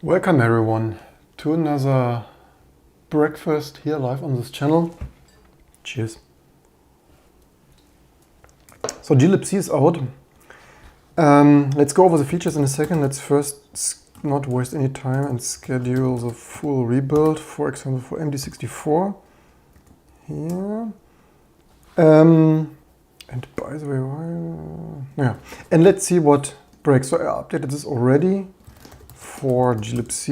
Welcome everyone to another breakfast here live on this channel. Cheers. So glibc is out. Let's go over the features in a second. Let's first not waste any time and schedule the full rebuild, for example for MD64 here. And by the way, yeah, and let's see what breaks. So I updated this already for glibc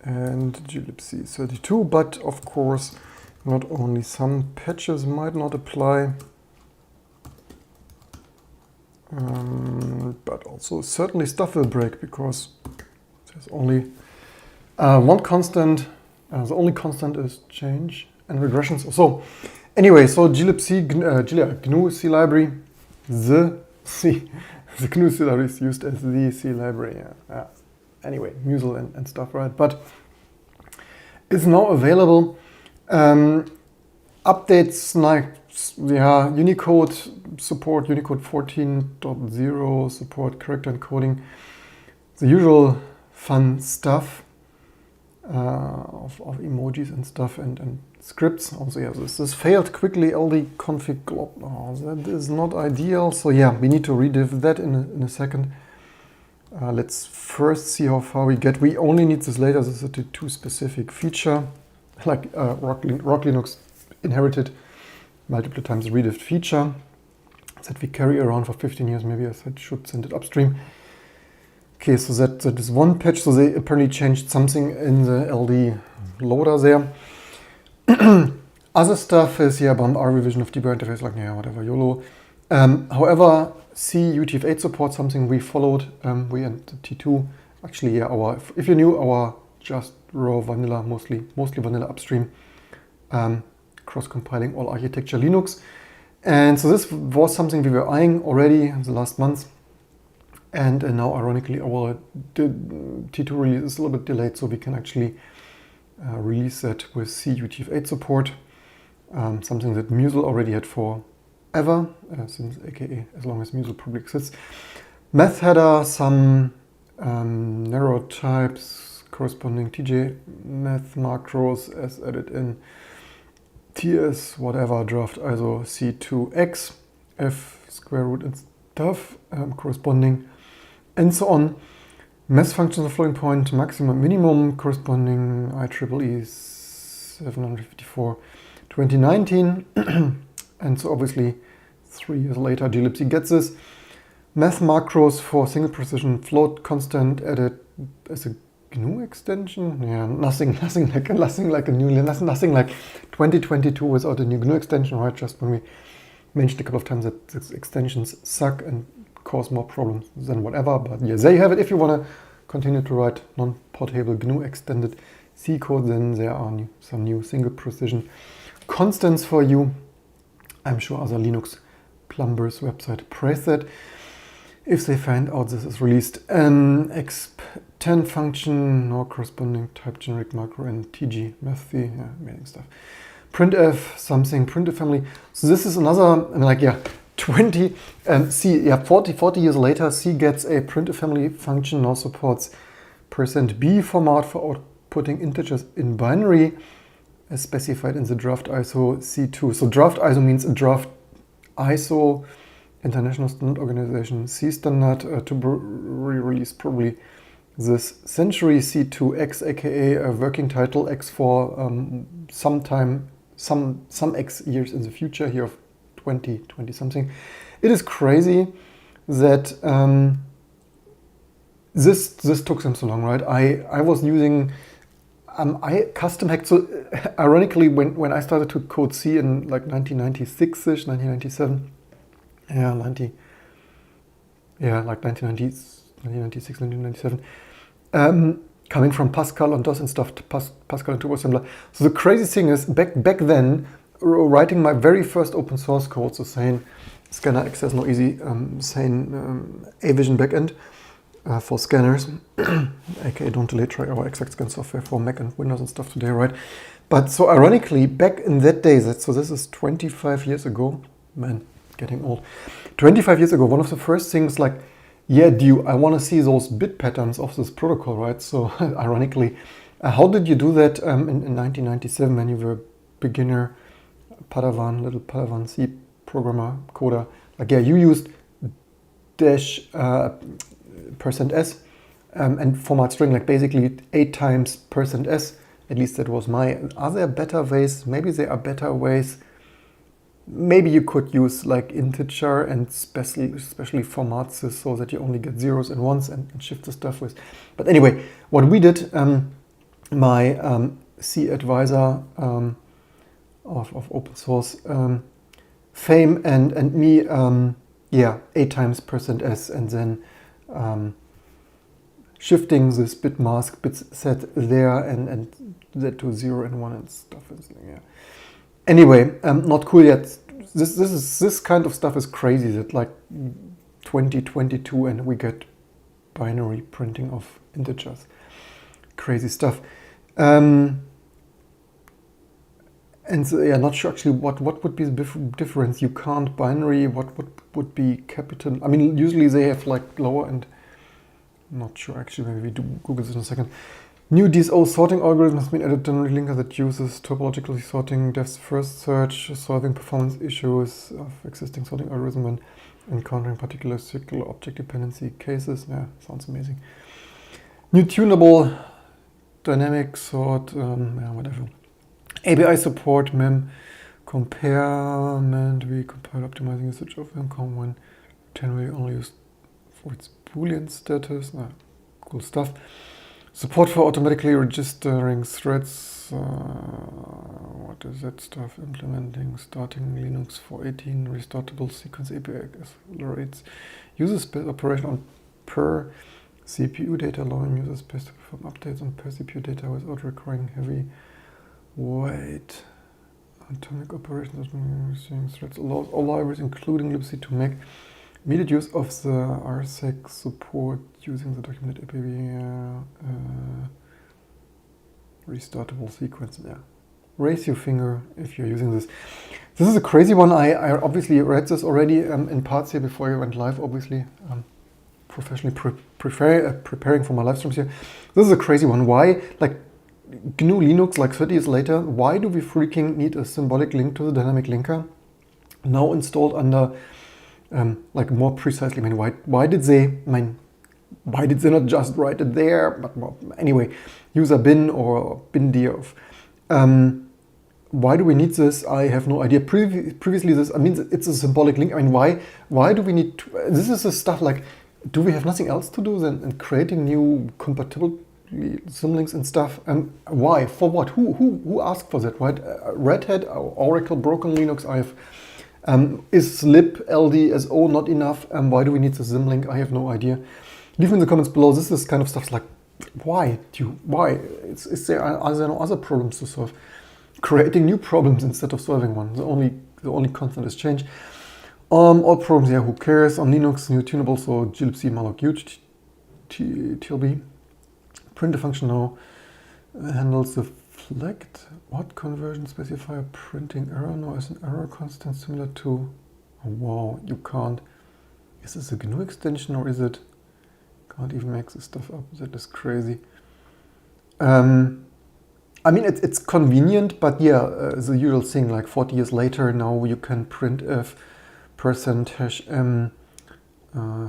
and glibc 32, but of course not only some patches might not apply, but also certainly stuff will break because there's only one constant. The only constant is change and regressions. So anyway, so glibc GNU C library, the GNU C library is used as the C library. Anyway, Musel and stuff, right? But it's now available. Updates like Unicode support, Unicode 14.0 support, character encoding, the usual fun stuff of emojis and stuff and scripts. Also, yeah, this failed quickly. ld config glob. Oh, that is not ideal. So yeah, we need to rediff that in a second. Let's first see how far we get. We only need this later. This is a two specific feature, like Rock Linux inherited multiple times rediff feature that we carry around for 15 years. Maybe I should send it upstream. Okay, so that is one patch. So they apparently changed something in the LD loader there. Other stuff is, yeah, bump R revision of debug interface, like, yeah, whatever, YOLO. However, C UTF-8 support, something we followed, we and the T2. Actually, yeah, if you're new, our just raw vanilla, mostly vanilla upstream, cross-compiling all architecture Linux. And so this was something we were eyeing already in the last months. And now, ironically, our T2 release is a little bit delayed, so we can actually release that with C UTF-8 support, something that Musel already had forever, since aka as long as Musel probably exists. Math header, some narrow types corresponding TJ math macros as added in TS whatever draft ISO C2X, F square root and stuff corresponding, and so on. Math functions of floating point, maximum minimum corresponding IEEE 754 2019. And so obviously 3 years later glibc gets this. Math macros for single precision float constant added as a GNU extension. Yeah, nothing like a new, nothing like 2022 without a new GNU extension, right? Just when we mentioned a couple of times that these extensions suck and cause more problems than whatever. But yeah, there you have it. If you want to continue to write non-portable GNU extended C code, then there are some new single precision constants for you. I'm sure other Linux plumbers website praise that if they find out this is released. exp10 function, no corresponding type generic macro and TG math, yeah, amazing stuff. Printf, something, printf family. So this is another, 40 years later, C gets a printf family function, now supports %b format for outputting integers in binary, as specified in the draft ISO C2. So draft ISO means a draft ISO, International Standard Organization C standard, to be released probably this century. C2X, aka a working title X for some X years in the future, here of 2020 something. It is crazy that this took them so long, right? I was using I custom hacked. So ironically, when I started to code C in like 1996ish, 1997, like 1996, 1997. Coming from Pascal and DOS and stuff to Pascal and TurboAssembler. So the crazy thing is, back then, writing my very first open source code, so saying scanner access no easy, saying Avision backend for scanners, aka don't delay, try our exact scan software for Mac and Windows and stuff today, right? But so ironically, back in that day, so this is 25 years ago, man, getting old. 25 years ago, one of the first things, like yeah, I want to see those bit patterns of this protocol, right? So ironically, how did you do that in 1997 when you were a beginner little Padawan C programmer, coder? Like, yeah, you used dash %s and format string, like basically 8 times %s. At least that was my. Are there better ways? Maybe there are better ways. Maybe you could use like integer and especially formats this so that you only get zeros and ones and shift the stuff with. But anyway, what we did, my C advisor of open source fame and me, yeah, 8 times %s and then shifting this bit mask bit set there and that to 0 and 1 and stuff. Yeah. Anyway, not cool yet. This kind of stuff is crazy. That like 2022 and we get binary printing of integers. Crazy stuff. And so, yeah, not sure actually what would be the difference. You can't binary. What would be capital? I mean, usually they have like lower and. Not sure actually. Maybe we do Google this in a second. New ld.so sorting algorithm has been added to the linker that uses topologically sorting depth first search, solving performance issues of existing sorting algorithm when encountering particular circular object dependency cases. Yeah, sounds amazing. New tunable dynamic sort, yeah, whatever. API support, mem, comparement, we compile optimizing usage of mem when generally only used for its Boolean status. Cool stuff. Support for automatically registering threads. What is that stuff? Implementing starting Linux 4.18 restartable sequence API accelerates user space operation on per CPU data, allowing user space to perform updates on per CPU data without requiring heavy weight. Atomic operations using threads allows all libraries, including Glibc, to make immediate use of the RSEC support using the documented API restartable sequence. Yeah, raise your finger if you're using this. This is a crazy one. I obviously read this already in parts here before I went live. Obviously, professionally preparing for my live streams here. This is a crazy one. Why, like GNU Linux, like 30 years later, why do we freaking need a symbolic link to the dynamic linker now installed under? Like more precisely, I mean, why did they not just write it there? But well, anyway, user bin or bin df. Why do we need this? I have no idea. Previously, this, I mean, it's a symbolic link. I mean, why do we need to, this is the stuff like, do we have nothing else to do than creating new compatible symlinks and stuff? Why? For what? Who asked for that? Right? Red Hat, Oracle, Broken Linux. Is ld.so not enough? Why do we need the symlink? I have no idea. Leave in the comments below. This is kind of stuff like, why? Are there no other problems to solve? Creating new problems instead of solving one. The only constant is change. All problems, yeah, who cares? On Linux, new tunable, so glibc malloc huge tlb. Print a function now handles the flagged what conversion specifier printing error now as an error constant similar to. Oh, wow, you can't. Is this a GNU extension or is it? Can't even make this stuff up. That is crazy. I mean, it's convenient, but yeah, the usual thing. Like 40 years later, now you can printf %#m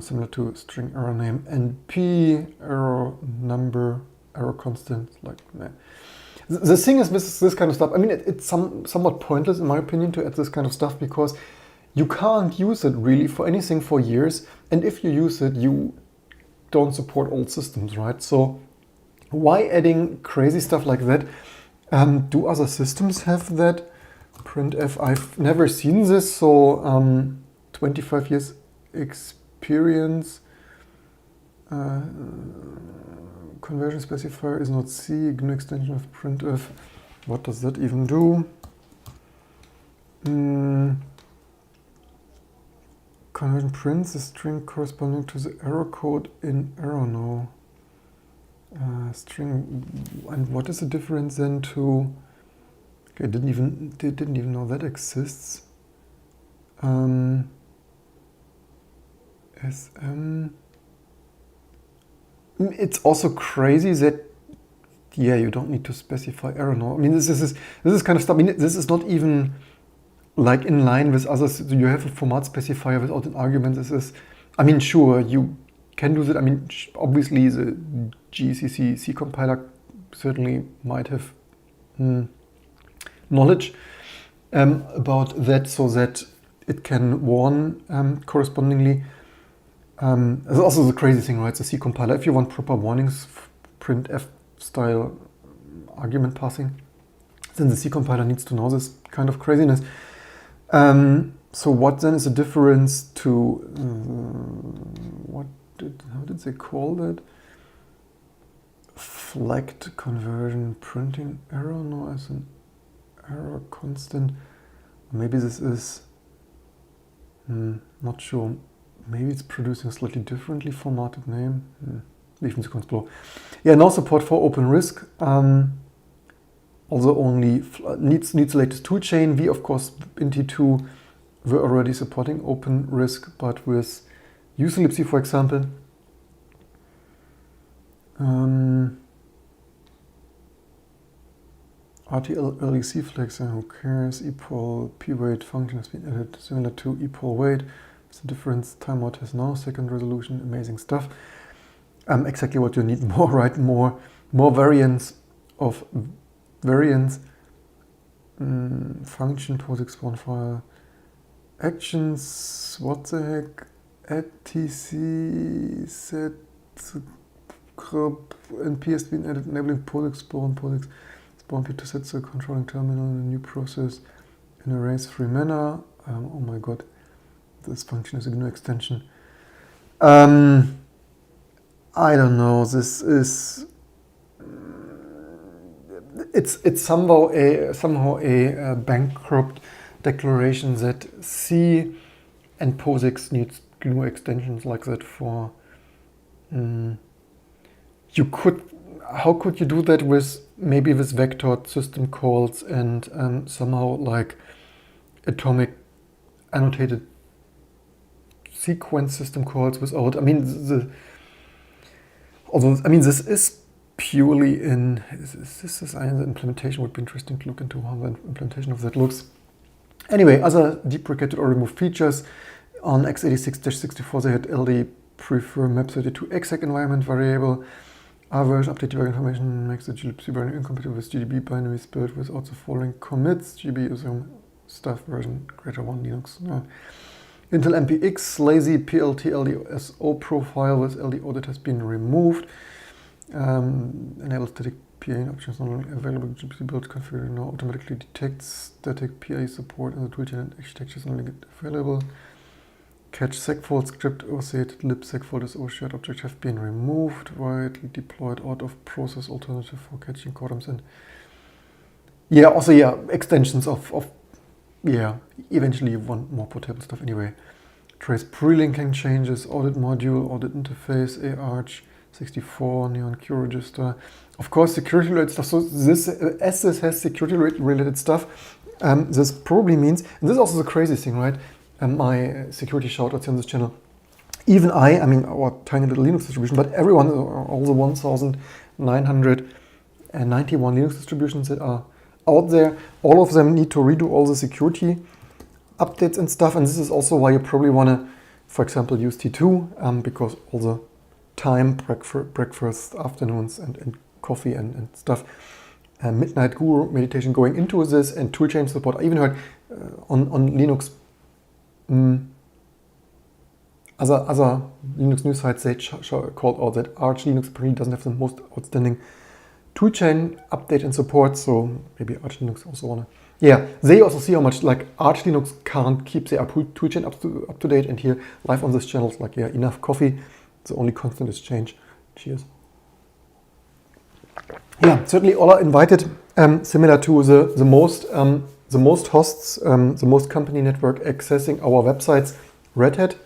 similar to string error name and p error number error constant. Like, nah. The thing is with this kind of stuff, I mean, it's somewhat pointless in my opinion to add this kind of stuff because you can't use it really for anything for years. And if you use it, you don't support old systems, right? So why adding crazy stuff like that? Do other systems have that? Printf, I've never seen this. So 25 years experience. Conversion specifier is not C, GNU extension of printf. What does that even do? Conversion prints the string corresponding to the error code in error now. String, and what is the difference then to? Okay, didn't even know that exists. SM. it's also crazy that, yeah, you don't need to specify error. No, I mean, this is kind of stuff. I mean, this is not even like in line with others. You have a format specifier without an argument. This is, I mean, sure, you can do that. I mean, obviously the GCC C compiler certainly might have knowledge about that, so that it can warn correspondingly. There's also the crazy thing, right? The C compiler, if you want proper warnings, printf style argument passing, then the C compiler needs to know this kind of craziness. So what then is the difference to how did they call that? Flagged conversion printing error? No, as an error constant. Maybe this is not sure. Maybe it's producing a slightly differently formatted name. Leave in the comments below. Yeah, no support for OpenRISC. Also only needs latest toolchain. We, of course, in T2 were already supporting OpenRISC, but with glibc, for example. RTL early C flags, who cares? Equal p-weight function has been added, similar to equal weight. What's the difference? Timeout has now second resolution. Amazing stuff. Exactly what you need more, right? More variants of variants. Function POSIX one file. Actions. What the heck? Add TC set and P has been added, enabling POSIX spawn P to set the controlling terminal in a new process in a race-free manner. Oh my god. This function is a GNU extension. I don't know. This is it's somehow a bankrupt declaration that C and POSIX needs GNU extensions like that for. How could you do that with maybe with vectored system calls and somehow like atomic annotated sequence system calls without, I mean, this is purely in, is this design, the implementation would be interesting to look into how the implementation of that looks. Anyway, other deprecated or removed features on x86-64, they had LD prefer map32 exec environment variable. Our version update debug information makes the glibc binary incompatible with GDB binary built without the following commits. GDB is stuff version greater 1 Linux. No. Intel MPX lazy PLT ld.so profile with LD audit has been removed. Enable static PA options not only available. GDB build configure now automatically detects static PA support in the toolchain and architecture is no longer available. Catch segfault script associated lib segfault as shared object have been removed. Widely deployed out of process alternative for catching columns and extensions of eventually you want more portable stuff anyway. Trace pre-linking changes, audit module, audit interface, AArch 64, Neon Q register. Of course, security related stuff. So this has security related stuff. This probably means, and this is also the crazy thing, right? My security shoutouts on this channel. Even I mean, our tiny little Linux distribution, but everyone, all the 1,991 Linux distributions that are out there, all of them need to redo all the security updates and stuff. And this is also why you probably want to, for example, use T2, because all the time, breakfast, afternoons, and coffee and stuff, midnight guru meditation going into this, and toolchain support. I even heard on Linux, other Linux news sites, they called out that Arch Linux apparently doesn't have the most outstanding toolchain update and support, so maybe Arch Linux also wanna. Yeah, they also see how much like Arch Linux can't keep their toolchain up to date, and here live on this channel is like, yeah, enough coffee. The only constant is change. Cheers. Yeah, certainly all are invited. Similar to the most hosts, the most company network accessing our websites, Red Hat,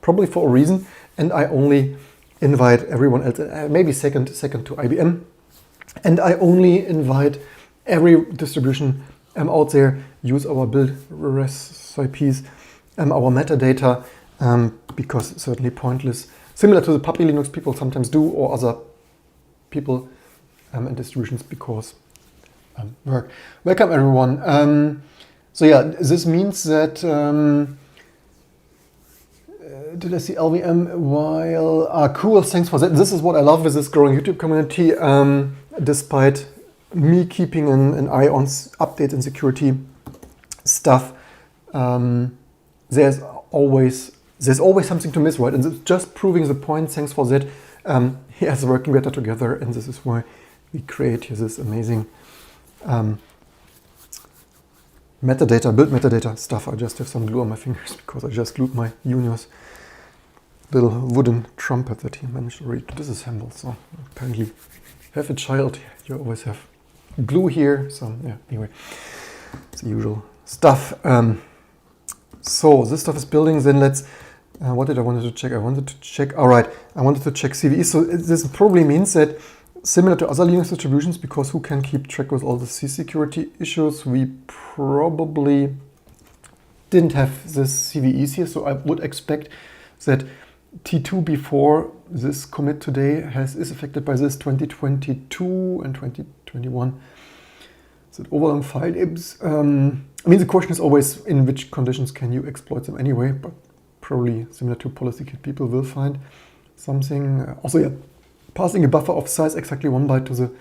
probably for a reason. And I only invite everyone else, maybe second to IBM. And I only invite every distribution out there, use our build recipes, our metadata, because it's certainly pointless similar to the puppy Linux people sometimes do, or other people and distributions because work. Welcome everyone. So yeah, this means that did I see LVM while cool, thanks for that. This is what I love with this growing YouTube community. Despite me keeping an eye on updates and security stuff, there's always something to miss, right? And it's just proving the point. Thanks for that. Yes, working better together, and this is why we create this amazing metadata, build metadata stuff. I just have some glue on my fingers because I just glued my Junior's little wooden trumpet that he managed to disassemble. So apparently, have a child, you always have glue here. So yeah, anyway, it's the usual stuff. So this stuff is building. Then let's. What did I wanted to check? I wanted to check. All right, I wanted to check CVE. So this probably means that similar to other Linux distributions, because who can keep track with all the C security issues, we probably didn't have this CVEs here. So I would expect that T2 before this commit today is affected by this 2022 and 2021. So overall file ibs. I mean, the question is always in which conditions can you exploit them anyway, but probably similar to policy kit people will find something. Also, yeah, passing a buffer of size exactly 1 byte to the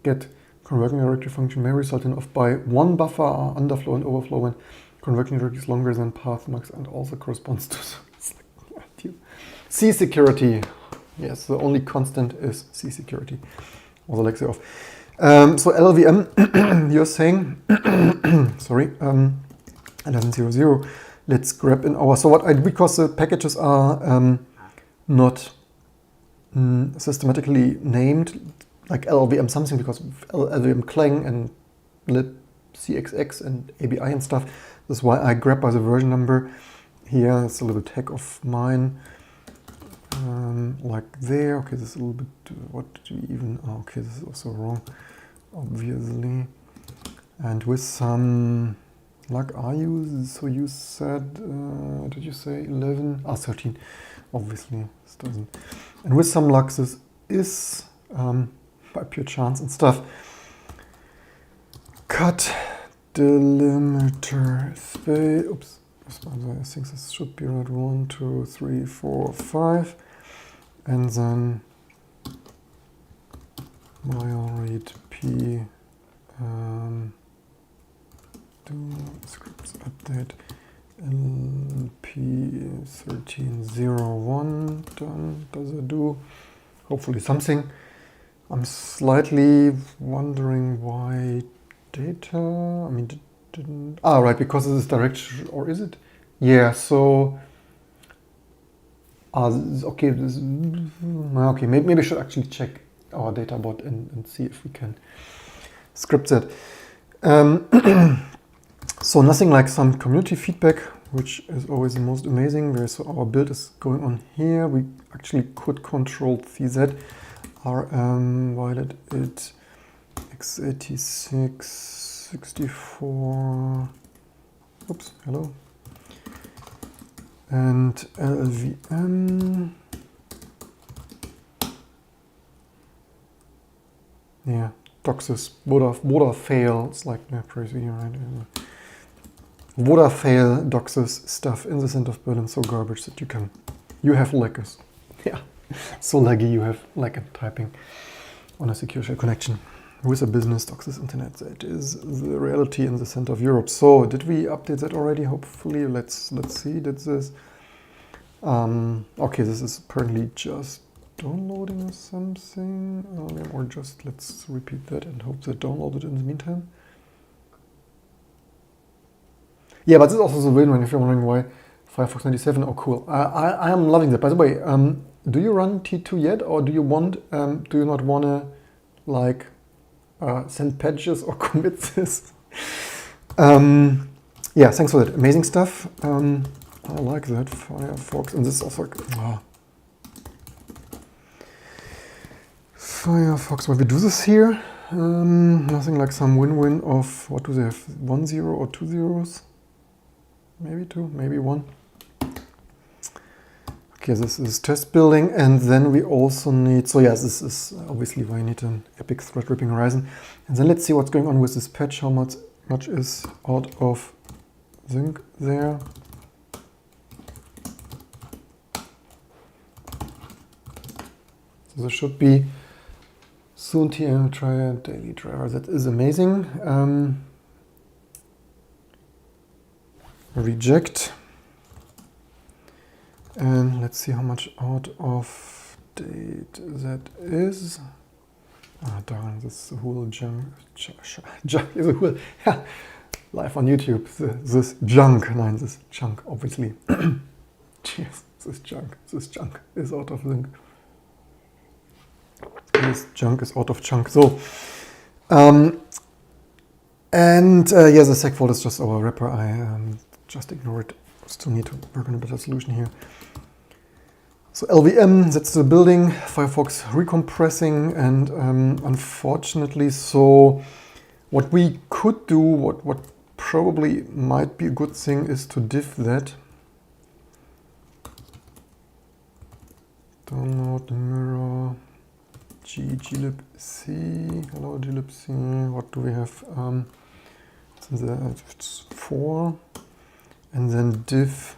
get converting directory function may result in off by 1 buffer underflow and overflow when converting directory is longer than path max and also corresponds to C security. Yes, the only constant is C security. Also like the off. So LLVM, you're saying, sorry, 1100. Let's grab in our, so what because the packages are not systematically named, like LLVM something, because LLVM Clang and libcxx and ABI and stuff. That's why I grab by the version number. Here, it's a little tag of mine. Like there. Okay, this is a little bit, what did we even, oh, okay, this is also wrong, obviously. And with some, like, are you, so you said, did you say 11? 13, obviously, this doesn't. And with some luck, this is, by pure chance and stuff, cut delimiter space, oops, I think this should be right, 1, 2, 3, 4, 5. And then read p do scripts update lp1301 done. Does it do? Hopefully something. I'm slightly wondering why data. I mean, didn't. Ah, right, because this is direct, or is it? Yeah. So. Okay, okay. Maybe I should actually check our data bot and see if we can script that. So nothing like some community feedback, which is always the most amazing. Where so our build is going on here. We actually could control CZ RM while it x86 64. Oops, hello. And LLVM, yeah, Doxus, Woda fail, it's like, yeah, crazy, right? Woda fail Doxus stuff in the center of Berlin, so garbage that you have laggers. Yeah, so laggy you have lag in typing on a secure share connection. With a business Doxus internet, that is the reality in the center of Europe. So did we update that already? Hopefully, let's see. Did this? Okay, this is apparently just downloading or something, or just let's repeat that and hope that downloaded in the meantime. Yeah, but this is also the win-win if you're wondering why Firefox 97. Oh, cool! I am loving that. By the way, do you run T2 yet, or do you want? Do you not want to like? Send patches or commit this. Yeah, thanks for that. Amazing stuff. I like that Firefox, and this is also Firefox. When we do this here, nothing like some win-win of what do they have? 1 0 or 2 zeros? Maybe 2, maybe 1. Okay, this is test building, and then we also need, so yes, this is obviously why you need an epic thread ripping horizon. And then let's see what's going on with this patch, how much is out of sync there. So this should be soon TM try a daily driver. That is amazing. Reject. And let's see how much out of date that is. Ah, darn, this whole junk is a whole, live on YouTube. This junk, nein, this junk, obviously. Cheers, this junk is out of link. This junk is out of chunk. So, and yeah, the seg fault is just our wrapper. I just ignore it. Still need to work on a better solution here. So LVM, that's the building, Firefox recompressing, and unfortunately, so what we could do, what probably might be a good thing, is to diff that. Download mirror glibc. Hello glibc. What do we have? It's 4, and then diff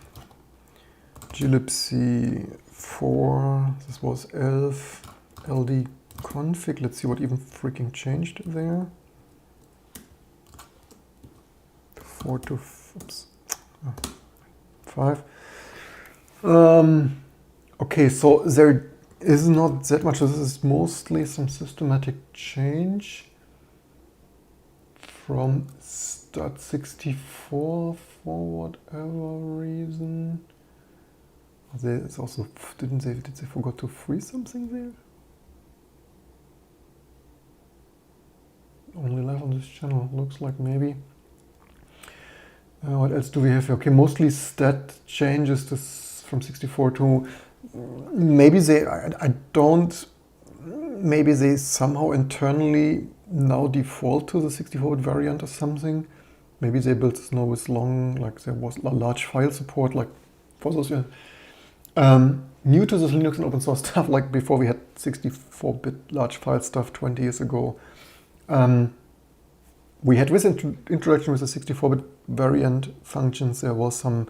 glibc 4. This was elf ld config. Let's see what even freaking changed there. 4 to 5. Okay, so there is not that much. This is mostly some systematic change from stat64 for whatever reason. It's also, did they forgot to freeze something there? Only live on this channel, looks like maybe. What else do we have here? Okay, mostly stat changes from 64 to, maybe they, I don't, maybe they somehow internally now default to the 64-bit variant or something. Maybe they built this now with long, like there was large file support, like for those, new to this Linux and open source stuff, like before we had 64-bit large file stuff 20 years ago. We had this introduction with the 64-bit variant functions. There was some,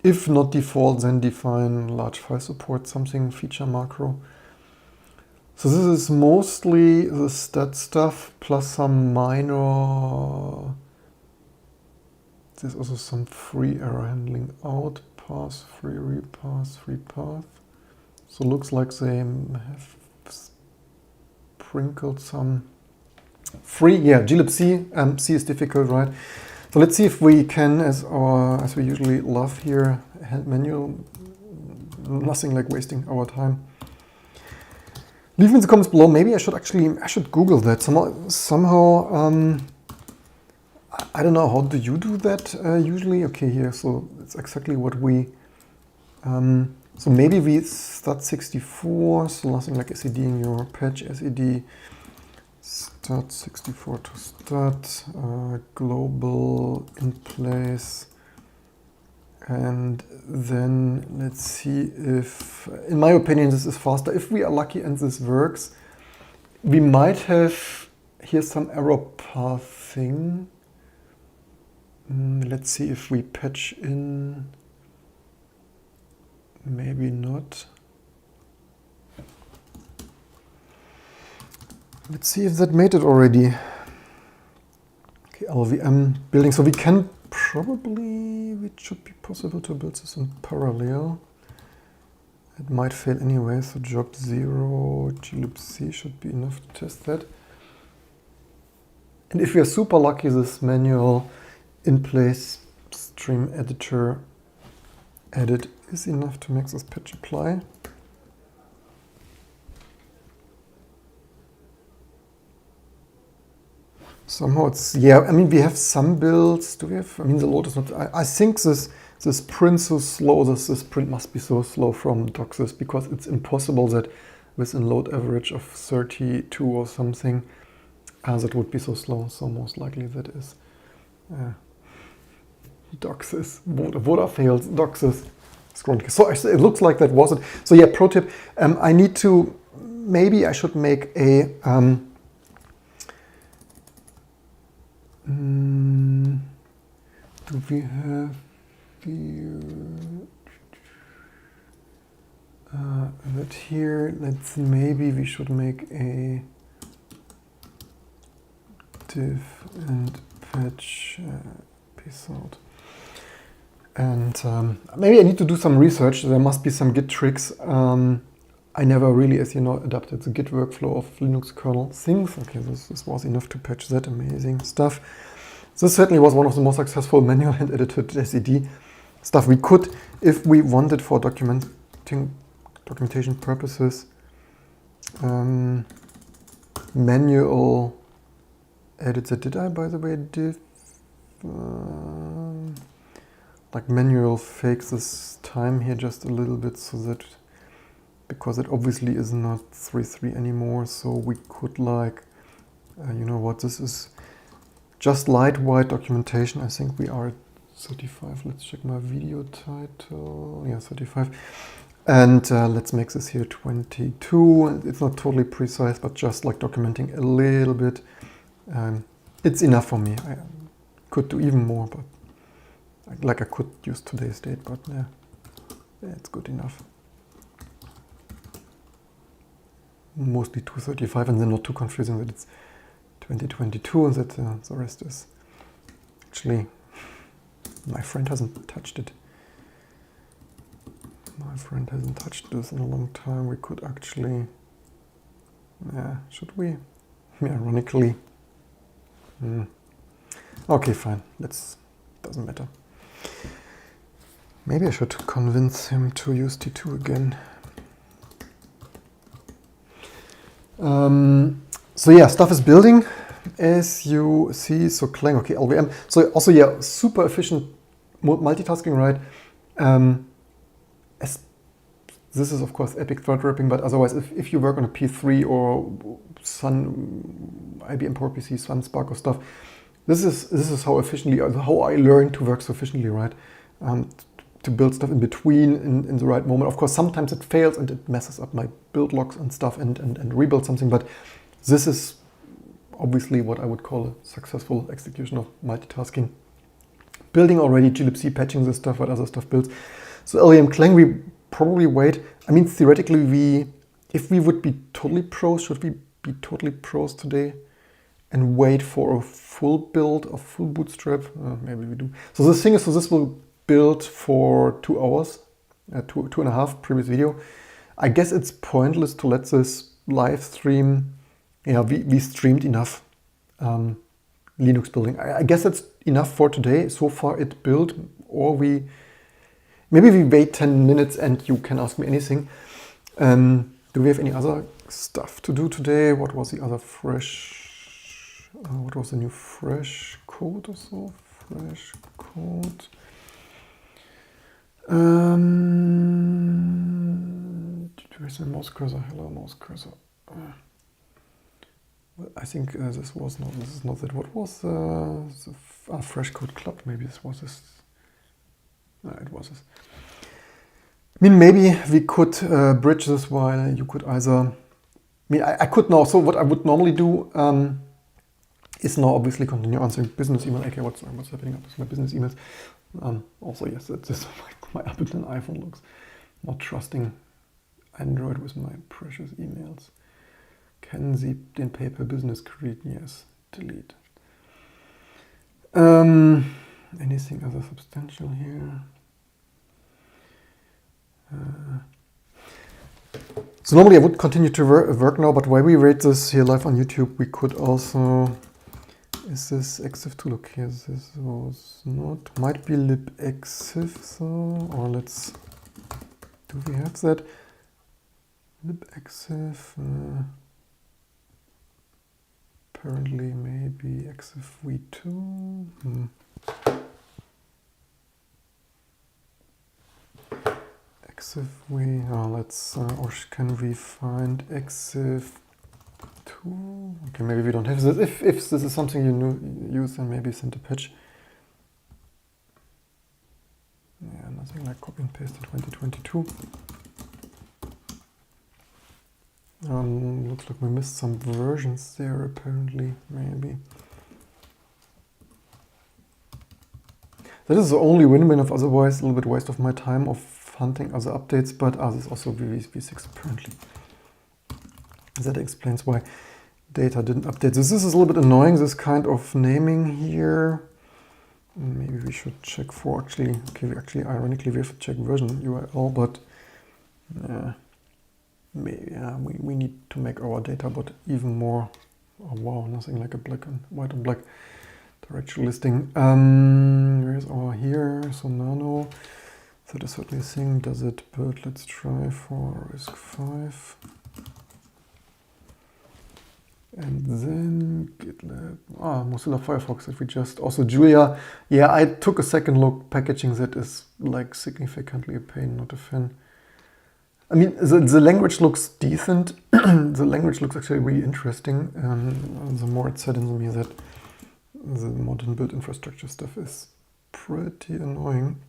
if not default, then define large file support, something feature macro. So this is mostly the stat stuff plus some minor, there's also some free error handling out, pass, free repass, free path. So looks like they have sprinkled some free, yeah, glibc, C is difficult, right? So let's see if we can, as we usually love here, hand manual, nothing like wasting our time. Leave me in the comments below. Maybe I should Google that somehow. I don't know, how do you do that usually? Okay, here, so it's exactly what we, so maybe we start 64, so nothing like SED in your patch, SED, start 64 to start, global in place, and then let's see if, in my opinion, this is faster. If we are lucky and this works, we might have here some error pathing. Let's see if we patch in, maybe not. Let's see if that made it already. Okay, LVM building. So we can probably, it should be possible to build this in parallel. It might fail anyway, so job 0, glibc should be enough to test that. And if we are super lucky, this manual in place stream editor edit is enough to make this patch apply. Somehow it's, yeah, I mean, we have some builds. Do we have, I mean, the load is not, I think this print so slow, this print must be so slow from doxes, because it's impossible that with a load average of 32 or something, that would be so slow. So most likely that is doxes, Voda fails, doxes. scrolling. So it looks like that was it. So yeah, pro tip, I need to, maybe I should make a, do we have here, that here, let's, maybe we should make a div and patch piece out. And maybe I need to do some research. There must be some Git tricks. I never really, as you know, adapted the Git workflow of Linux kernel things. Okay, this was enough to patch that. Amazing stuff. This certainly was one of the most successful manual and edited SED stuff we could, if we wanted for documentation purposes. Manual edits. Did I, by the way, div? Like manual fake this time here just a little bit, so that, because it obviously is not 3.3 anymore, so we could like, you know what, this is just lightweight documentation. I think we are at 35. Let's check my video title. Yeah, 35. And let's make this here 22. It's not totally precise, but just like documenting a little bit. It's enough for me. I could do even more, but like I could use today's date, but yeah, it's good enough. Mostly 235, and then not too confusing that it's 2022 and that the rest is actually, my friend hasn't touched it. My friend hasn't touched this in a long time. We could actually, yeah, should we? Yeah, ironically. Okay, fine. Doesn't matter. Maybe I should convince him to use T2 again. So yeah, stuff is building, as you see. So Clang, okay, LVM. So also, yeah, super efficient multitasking, right? This is of course epic thread wrapping, but otherwise, if you work on a P3 or Sun, IBM PowerPC, Sun, Spark or stuff, this is how efficiently, how I learned to work so efficiently, right? To build stuff in between in the right moment. Of course, sometimes it fails and it messes up my build logs and stuff and rebuild something, but this is obviously what I would call a successful execution of multitasking. Building already glibc, patching this stuff, what other stuff builds. So LVM Clang, we probably wait. I mean, theoretically, if we would be totally pros, should we be totally pros today and wait for a full build of full bootstrap? Maybe we do. So the thing is, so this will build for 2 hours, two and a half, previous video. I guess it's pointless to let this live stream. Yeah, we streamed enough Linux building. I guess that's enough for today. So far it built, or maybe we wait 10 minutes and you can ask me anything. Do we have any other stuff to do today? What was the other fresh, what was the new fresh code or so? Fresh code. Where's the mouse cursor? Hello, mouse cursor. I think this is not it. What was the fresh code club? Maybe this was this. No, it was this. I mean, maybe we could bridge this while you could either. I mean, I could now. So what I would normally do is now obviously continue answering business email. Okay, what's happening up with my business emails? Also, yes, that's just my Appleton iPhone looks. Not trusting Android with my precious emails. Kennen Sie den Paper Business Creed? Yes. Delete. Anything other substantial here? So normally I would continue to work now, but while we rate this here live on YouTube, we could also. Is this exif2? Okay, this was not. Might be libexif, so, or let's. Do we have that? Libexif. Apparently, maybe exif v2. Exif v. Let's. Or can we find exif? Okay, maybe we don't have this. If this is something you use, then maybe send a patch. Yeah, nothing I copy and paste in 2022. Looks like we missed some versions there apparently, maybe. That is the only win-win, of otherwise a little bit waste of my time of hunting other updates, but this is also v6 apparently. That explains why data didn't update. This is a little bit annoying, this kind of naming here. Maybe we should check for actually, okay, ironically we have to check version URL, but maybe we need to make our data bot even more, oh wow, nothing like a black and white and black directory listing. Where's our here, so nano, that is certainly a thing. Does it build? Let's try for risk 5. And then GitLab, Mozilla Firefox, if we just, also Julia, yeah, I took a second look, packaging that is like significantly a pain, not a fan. I mean, the language looks decent, the language looks actually really interesting, the more it saddens me that the modern build infrastructure stuff is pretty annoying.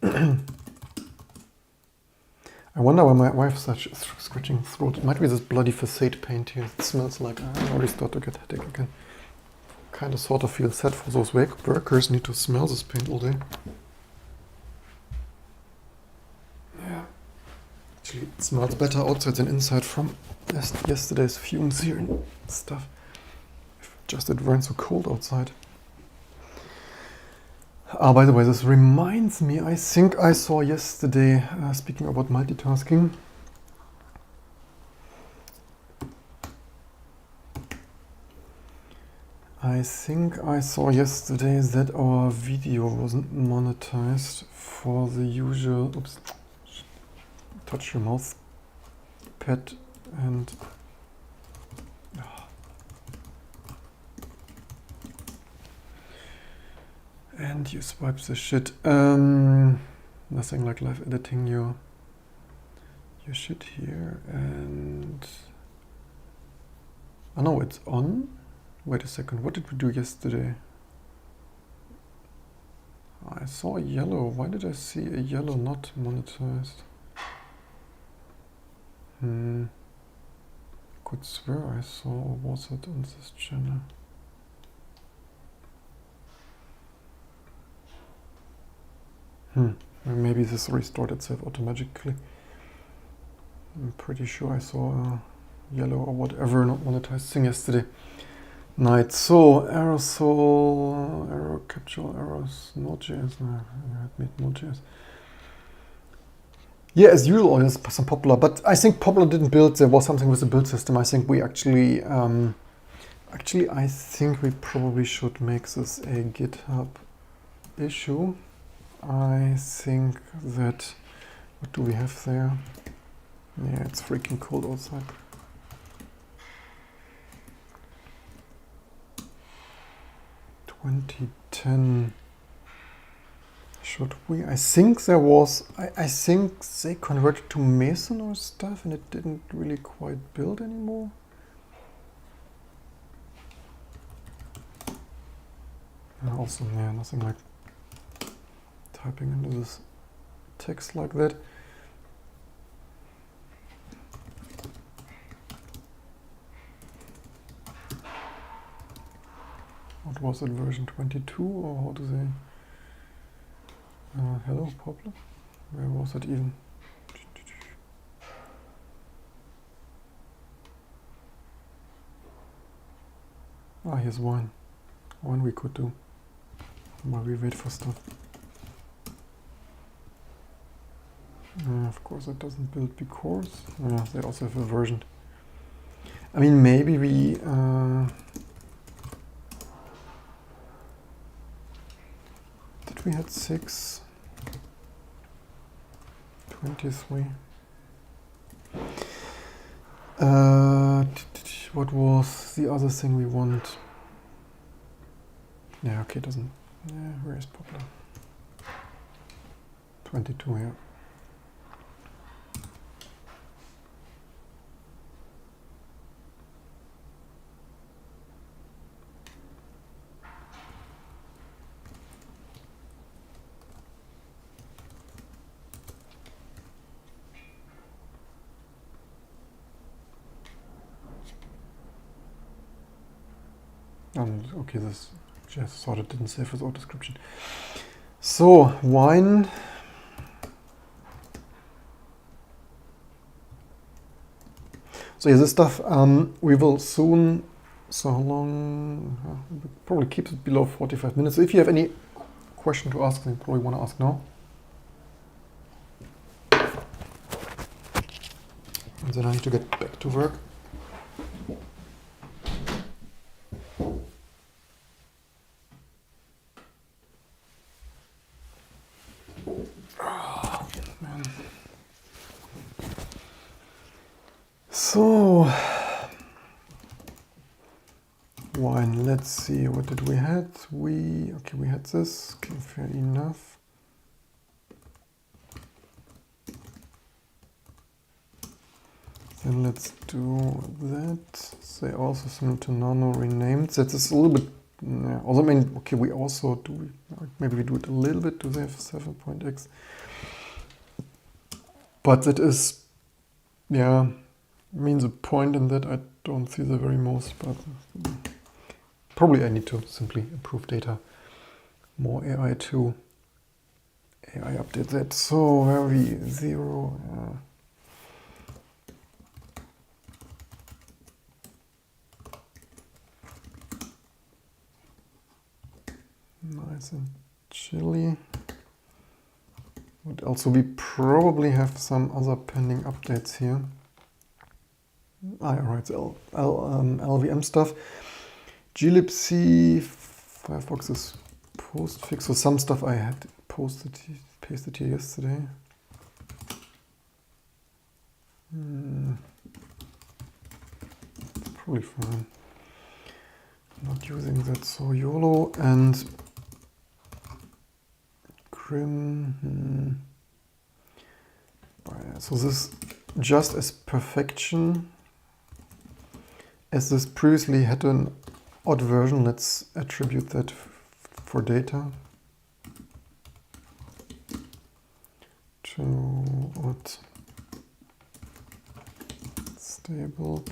I wonder why my wife's such scratching throat. It might be this bloody facade paint here. It smells like I already start to get headache again. Kind of sort of feel sad for those workers need to smell this paint all day. Yeah. Actually, it smells better outside than inside from yesterday's fumes here and stuff. If just it weren't so cold outside. By the way, this reminds me, I think I saw yesterday, speaking about multitasking, I think I saw yesterday that our video wasn't monetized for the usual, oops, touch your mouse pad and you swipe the shit. Nothing like live editing your shit here. And oh no, it's on. Wait a second, what did we do yesterday? I saw a yellow. Why did I see a yellow not monetized? Could swear I saw, or was it on this channel? Maybe this restored itself automatically. I'm pretty sure I saw a yellow or whatever not monetized thing yesterday night. So aerosol, error capture errors, Node.js. I had made Node.js. Yeah, as usual, there's some Popular, but I think Popular didn't build. There was something with the build system. I think we actually, I think we probably should make this a GitHub issue. I think that, what do we have there? Yeah, it's freaking cold outside. (2010). Should we? I think there was, I think they converted to Mason or stuff and it didn't really quite build anymore. Also, yeah, nothing like typing into this text like that. What was it, version 22 or how do they? Hello, Poplar? Where was it even? Here's one. One we could do while we wait for stuff. Of course it doesn't build because they also have a version. I mean, maybe we did we had 6 23. What was the other thing we want? Yeah, okay, doesn't. Yeah, where is Popular? 22 here. Okay, this just thought it didn't save without description. So wine. So yeah, this stuff we will soon. So how long? We'll probably keep it below 45 minutes. So if you have any question to ask, then you probably want to ask now. And then I need to get back to work. Oh, man. So wine. Let's see. What did we had? We had this. Okay, fair enough. Then let's do that. Say also similar to nano renamed. That is a little bit. Also, I mean, okay, we also do. Maybe we do it a little bit. Do they have 7.x? But it is, yeah, means a point in that I don't see the very most. But probably I need to simply improve data. More AI to AI update that. So where are we? 0. Nice and chilly. What else? So we probably have some other pending updates here. Alright, LVM stuff. Glibc, Firefox is postfix. So some stuff I had pasted here yesterday. Probably fine. Not using that, so YOLO and Grim. So this just as perfection as this previously had an odd version. Let's attribute that for data to odd stable.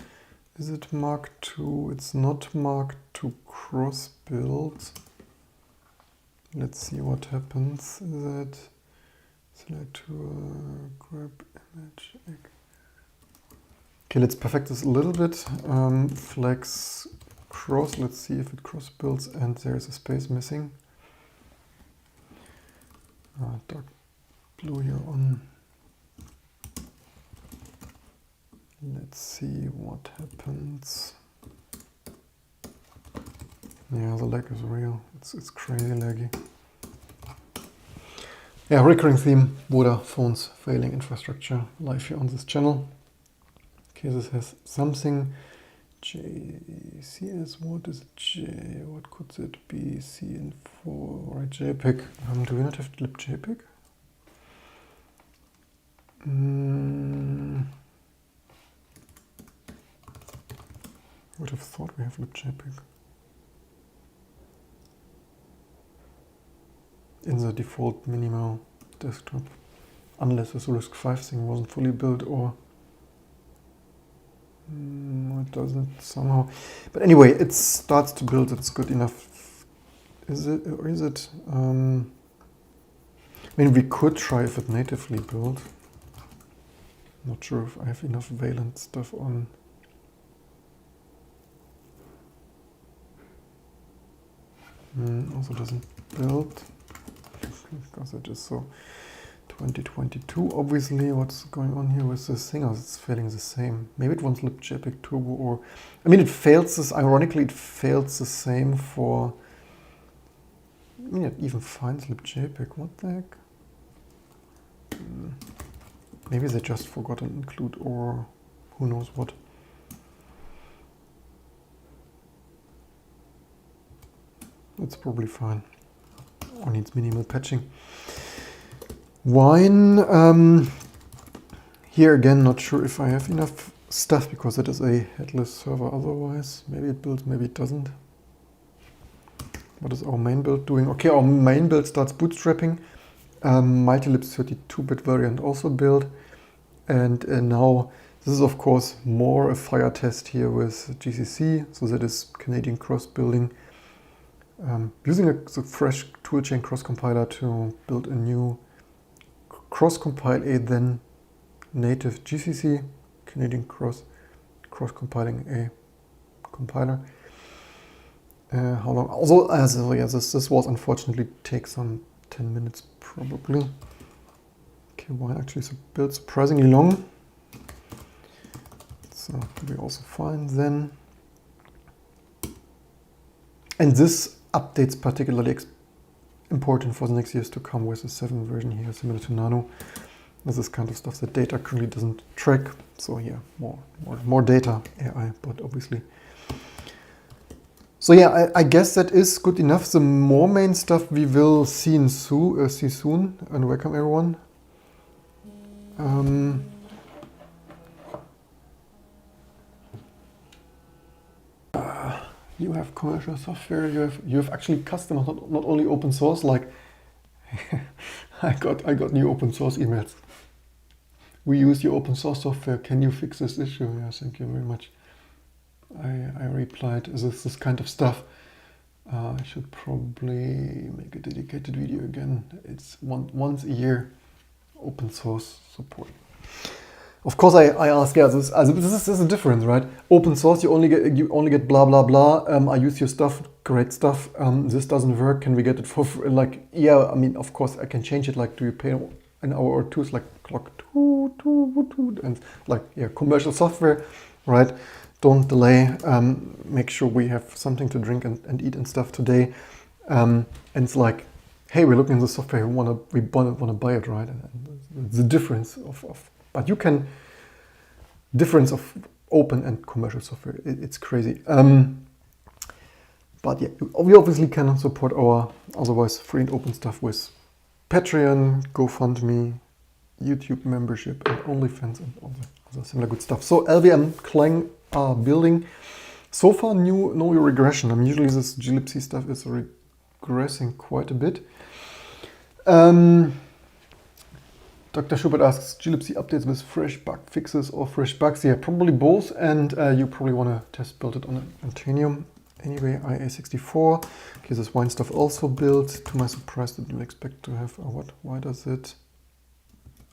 Is it Mark II? It's not Mark II cross build. Let's see what happens. Is it select to grab image? Okay, let's perfect this a little bit. Flex cross. Let's see if it cross builds and there's a space missing. Dark blue here on. Let's see what happens. Yeah, the lag is real. It's crazy laggy. Yeah, recurring theme, Vodafone's failing infrastructure, live here on this channel. Okay, this has something. JCS, what is J? What could it be? CN4, right, JPEG. Do we not have Glibc? Would have thought we have Glibc in the default minimal desktop, unless this RISC-V thing wasn't fully built or it doesn't somehow. But anyway, it starts to build. It's good enough. Is it or is it? I mean, we could try if it natively built. Not sure if I have enough Valent stuff on. Also doesn't build because it is so 2022. Obviously, what's going on here with this thing? It's failing the same. Maybe it wants libjpeg turbo, or I mean, it fails this. Ironically, it fails the same for. I mean, it even finds libjpeg. What the heck? Maybe they just forgot to include, or who knows what. It's probably fine. Or needs minimal patching. Wine. Here again, not sure if I have enough stuff because it is a headless server otherwise. Maybe it builds, maybe it doesn't. What is our main build doing? Okay, our main build starts bootstrapping. Multilib's 32-bit variant also built. And now This is of course more a fire test here with GCC, so that is Canadian cross building. Using a fresh toolchain cross compiler to build a new cross compile a then native GCC Canadian cross compiling a compiler. How long? Also, yeah, this was unfortunately take some 10 minutes probably. Okay, why actually build surprisingly long. So we also find then. And this update's particularly important for the next years to come with the 7 version here, similar to Nano. This is kind of stuff that data currently doesn't track. So yeah, more data AI, but obviously. So yeah, I guess that is good enough. The more main stuff we will see soon. And welcome everyone. You have commercial software. You have actually customers, not only open source. Like I got new open source emails. We use your open source software. Can you fix this issue? Yeah, thank you very much. I replied, this kind of stuff. I should probably make a dedicated video again. It's once a year open source support. Of course, I ask, yeah, this is a difference, right? Open source, you only get blah blah blah. I use your stuff, great stuff. This doesn't work. Can we get it for free? Like, yeah, I mean, of course, I can change it. Like, do you pay an hour or two? It's like clock two, and like, yeah, commercial software, right? Don't delay. Make sure we have something to drink and eat and stuff today. And it's like, hey, we're looking at the software. We want to buy it, right? And the difference but you can difference of open and commercial software. It's crazy. But yeah, we obviously cannot support our otherwise free and open stuff with Patreon, GoFundMe, YouTube membership, and OnlyFans, and all the other similar good stuff. So LVM Clang are building. So far, no regression. Usually this glibc stuff is regressing quite a bit. Dr. Schubert asks, glibc updates with fresh bug fixes or fresh bugs? Yeah, probably both, and you probably want to test build it on an Antanium. Anyway, IA64. Okay, this wine stuff also built. To my surprise, didn't expect to have what? Why does it?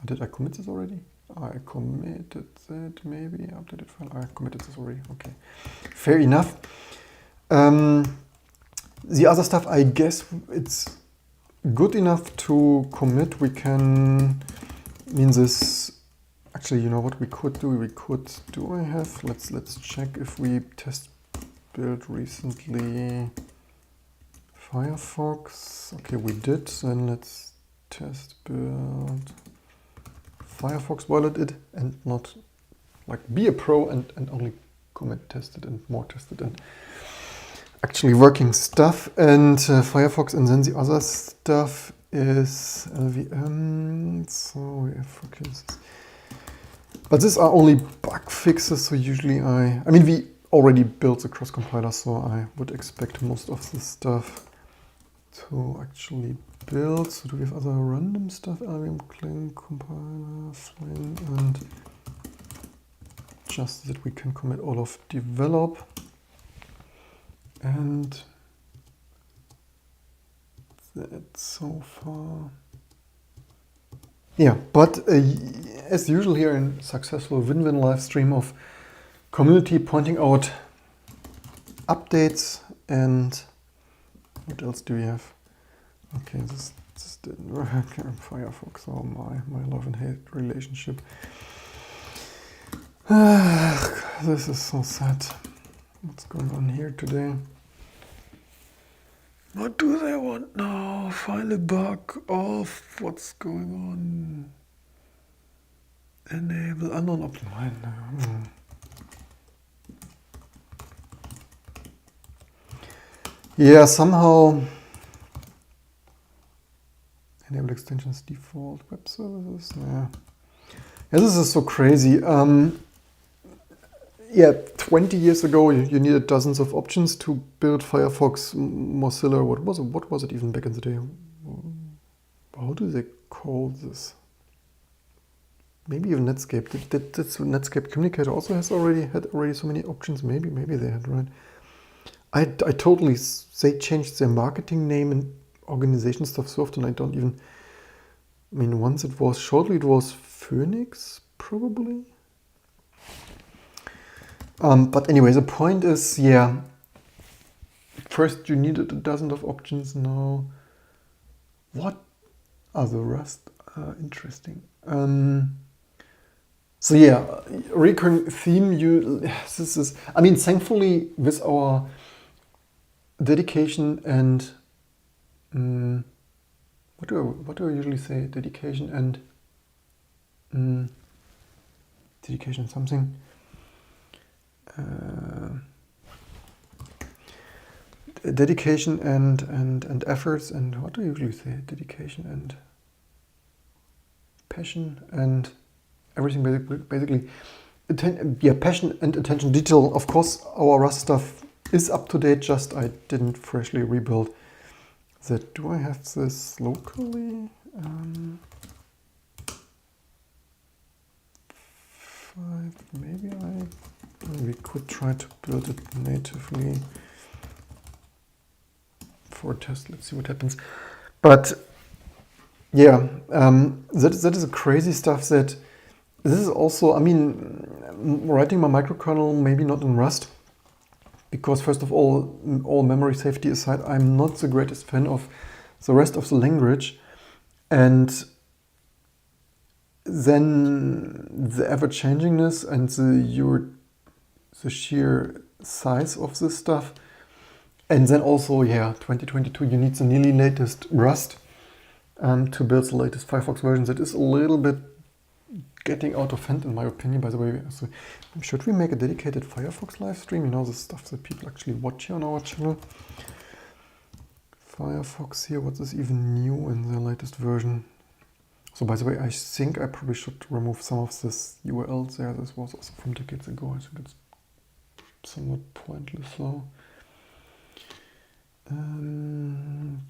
Did I commit this already? I committed it, maybe updated file. I committed this already. Okay, fair enough. The other stuff, I guess it's good enough to commit. We can mean this. Actually, you know what we could do? Let's check if we test build recently Firefox. Okay, we did. Then let's test build Firefox while it and not like be a pro and only commit tested and more tested and actually working stuff. And Firefox, and then the other stuff is LVM. So we have focus. But these are only bug fixes. So usually I mean we already built the cross compiler, so I would expect most of this stuff to actually build. So do we have other random stuff? LVM Clang compiler, Flame, and just that we can commit all of develop. And that's so far. Yeah, but as usual here in successful win-win live stream of community pointing out updates. And what else do we have? Okay, this didn't work. Firefox, oh my love and hate relationship. This is so sad. What's going on here today? What do they want now? File a bug off. What's going on? Enable unknown optimizer. Yeah, somehow enable extensions default web services. Yeah, this is so crazy. Yeah, 20 years ago, you needed dozens of options to build Firefox, Mozilla. What was it even back in the day? How do they call this? maybe even Netscape. Did Netscape Communicator also had already so many options? Maybe they had, right? I totally, they changed their marketing name and organization stuff so often I don't even, I mean, once it was, shortly it was Phoenix, probably. But anyway, the point is, yeah, first you needed a dozen of options. Now, what are the rest? Interesting. So yeah, recurring theme. This is. I mean, thankfully, with our dedication and what do I usually say? Dedication and dedication something. Dedication and efforts, and what do I usually say? Dedication and passion and everything, basically. Passion and attention detail. Of course, our Rust stuff is up to date, just I didn't freshly rebuild that. Do I have this locally? 5, maybe we could try to build it natively for a test. Let's see what happens. But yeah, that is a crazy stuff. That this is also, I mean, writing my microkernel maybe not in Rust, because first of all memory safety aside, I'm not the greatest fan of the rest of the language, and then the ever-changingness and the sheer size of this stuff. And then also, yeah, 2022, you need the nearly latest Rust to build the latest Firefox version. That is a little bit getting out of hand, in my opinion, by the way. So should we make a dedicated Firefox live stream? You know, the stuff that people actually watch here on our channel. Firefox here, what is even new in the latest version? So by the way, I think I probably should remove some of this URLs there. This was also from decades ago. I think it's somewhat pointless though.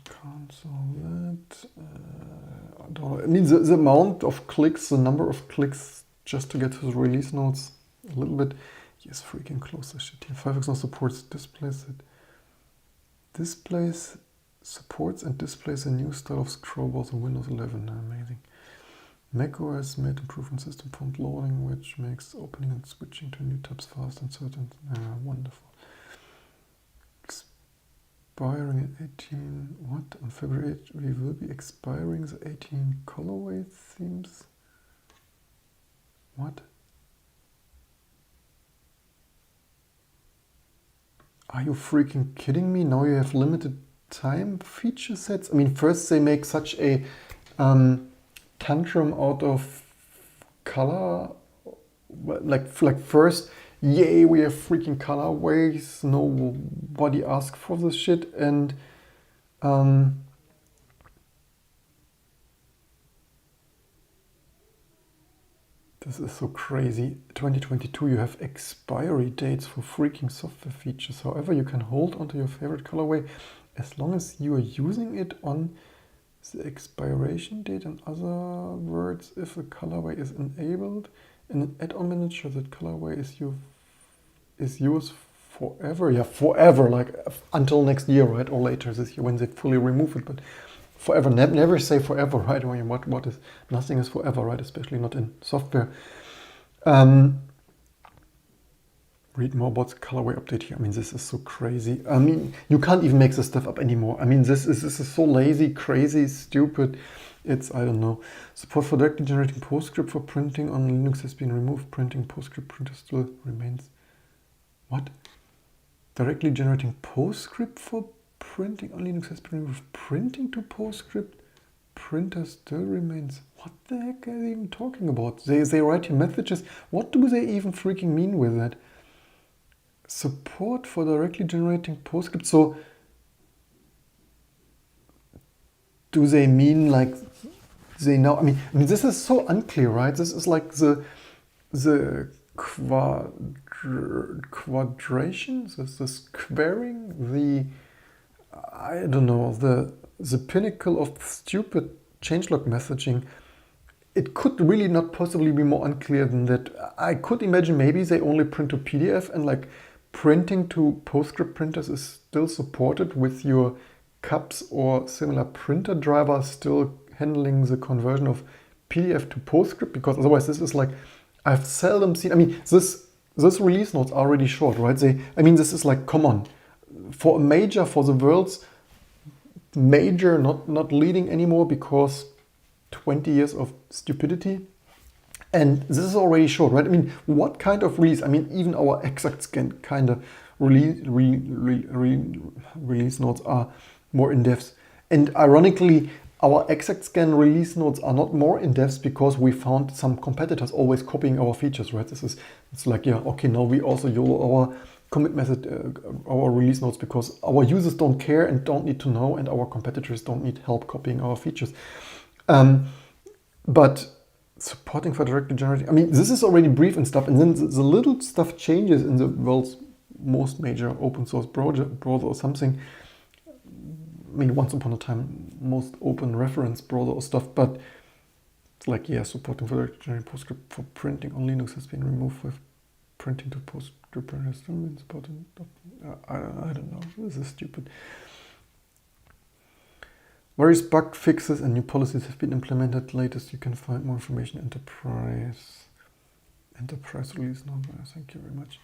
Cancel that. I don't know. I mean, the amount of clicks, the number of clicks just to get to the release notes, a little bit. Yes, freaking close this shit here. Firefox now supports displays. Supports and displays a new style of scroll bars in Windows 11. Amazing. macOS made improvement system font loading, which makes opening and switching to new tabs fast and certain. Wonderful. Expiring at 18. What? On February 8th, we will be expiring the 18 colorway themes. What? Are you freaking kidding me? Now you have limited time feature sets? I mean, first they make such a tantrum out of color. Like first, yay, we have freaking colorways. Nobody asked for this shit. And this is so crazy. 2022, you have expiry dates for freaking software features. However, you can hold onto your favorite colorway as long as you are using it on the expiration date. In other words, if the colorway is enabled in an add-on manager, that colorway is used forever. Yeah, forever, like until next year, right? Or later this year when they fully remove it. But forever, never say forever, right? I mean, what is, nothing is forever, right? Especially not in software. Read more about the colorway update here. I mean, this is so crazy. I mean, you can't even make this stuff up anymore. I mean, this is so lazy, crazy, stupid. It's, I don't know. Support for directly generating PostScript for printing on Linux has been removed. Printing PostScript printer still remains. What? Directly generating PostScript for printing on Linux has been removed. Printing to PostScript printer still remains. What the heck are they even talking about? They write here messages. What do they even freaking mean with that? Support for directly generating PostScript. So do they mean like they know? I mean, this is so unclear, right? This is like the quadration, this squaring, the, I don't know, the pinnacle of stupid changelog messaging. it could really not possibly be more unclear than that. I could imagine maybe they only print to PDF, and like printing to PostScript printers is still supported with your CUPS or similar printer driver still handling the conversion of PDF to PostScript, because otherwise this is like, I've seldom seen, I mean, this release notes are already short, right? This is like, come on, for the world's major, not leading anymore because 20 years of stupidity. And this is already short, right? I mean, what kind of release? I mean, even our exact scan kind of release notes are more in-depth. And ironically, our exact scan release notes are not more in-depth because we found some competitors always copying our features, right? It's like, yeah, okay, now we also YOLO our commit method, our release notes, because our users don't care and don't need to know, and our competitors don't need help copying our features. But supporting for directly generating, I mean, this is already brief and stuff, and then the little stuff changes in the world's most major open source browser or something. I mean, once upon a time, most open reference browser or stuff, but it's like, yeah, supporting for directly generating PostScript for printing on Linux has been removed with printing to PostScript printers still been supported. I don't know, this is stupid. Various bug fixes and new policies have been implemented. Latest, you can find more information enterprise release number. Thank you very much.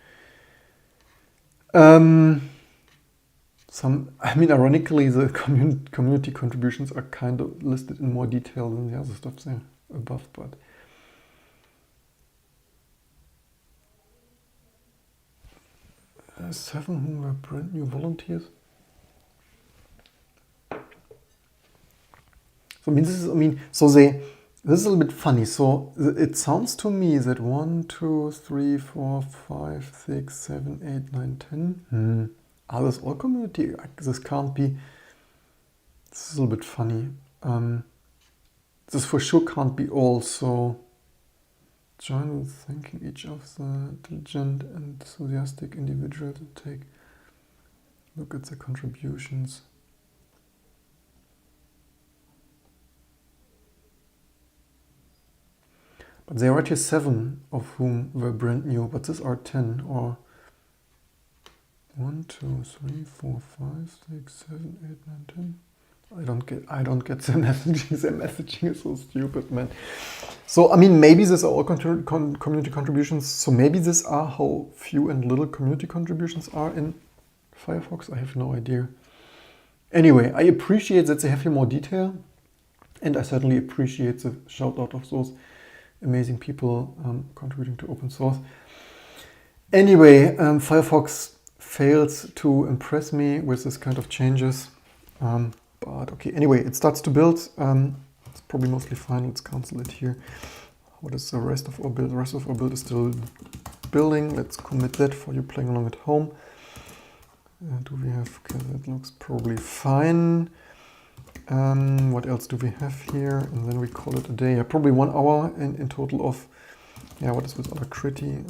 Ironically, the community contributions are kind of listed in more detail than the other stuff there above, but 7 who were brand new volunteers. So this is a little bit funny. So it sounds to me that 1, 2, 3, 4, 5, 6, 7, 8, 9, 10. Are this all community? This can't be. This is a little bit funny. This for sure can't be all. So join with thanking each of the diligent and enthusiastic individuals and take a look at their contributions. But there are already 7 of whom were brand new, but these are 10 or 1, 2, 3, 4, 5, 6, 7, 8, 9, 10. I don't get the messaging. The messaging is so stupid, man. So I mean, maybe these are all community contributions. So maybe these are how few and little community contributions are in Firefox. I have no idea. Anyway, I appreciate that they have here more detail, and I certainly appreciate the shout out of those amazing people contributing to open source. Anyway, Firefox fails to impress me with this kind of changes. But okay, anyway, it starts to build. It's probably mostly fine. Let's cancel it here. What is the rest of our build? The rest of our build is still building. Let's commit that for you playing along at home. Do we have, okay, that looks probably fine. What else do we have here? And then we call it a day. Probably 1 hour in total of, yeah, what is with Alacrity?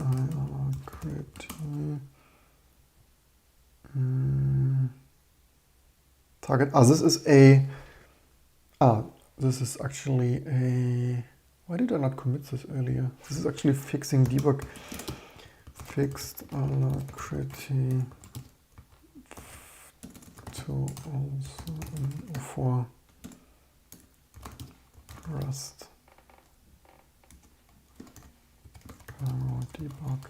Target. This is actually a, why did I not commit this earlier? This is actually fixing debug. Fixed Alacrity to also for Rust debug.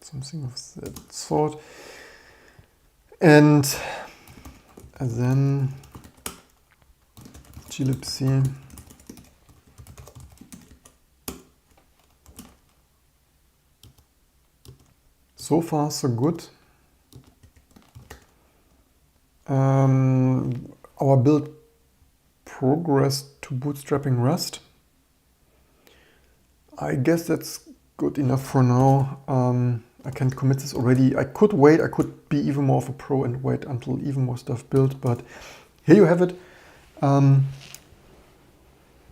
Something of that sort. And then glibc. So far, so good. Our build progressed to bootstrapping Rust. I guess that's good enough for now. I can't commit this already. I could wait. I could be even more of a pro and wait until even more stuff built. But here you have it.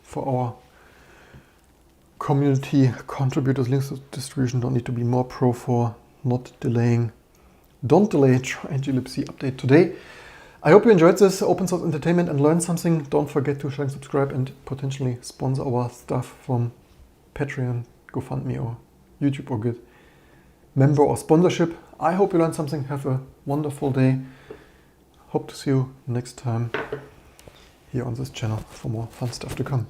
For our community contributors, Linux distribution don't need to be more pro for not delaying. Don't delay, try glibc update today. I hope you enjoyed this open source entertainment and learned something. Don't forget to share and subscribe and potentially sponsor our stuff from Patreon, GoFundMe, or YouTube, or Git member or sponsorship. I hope you learned something. Have a wonderful day. Hope to see you next time here on this channel for more fun stuff to come.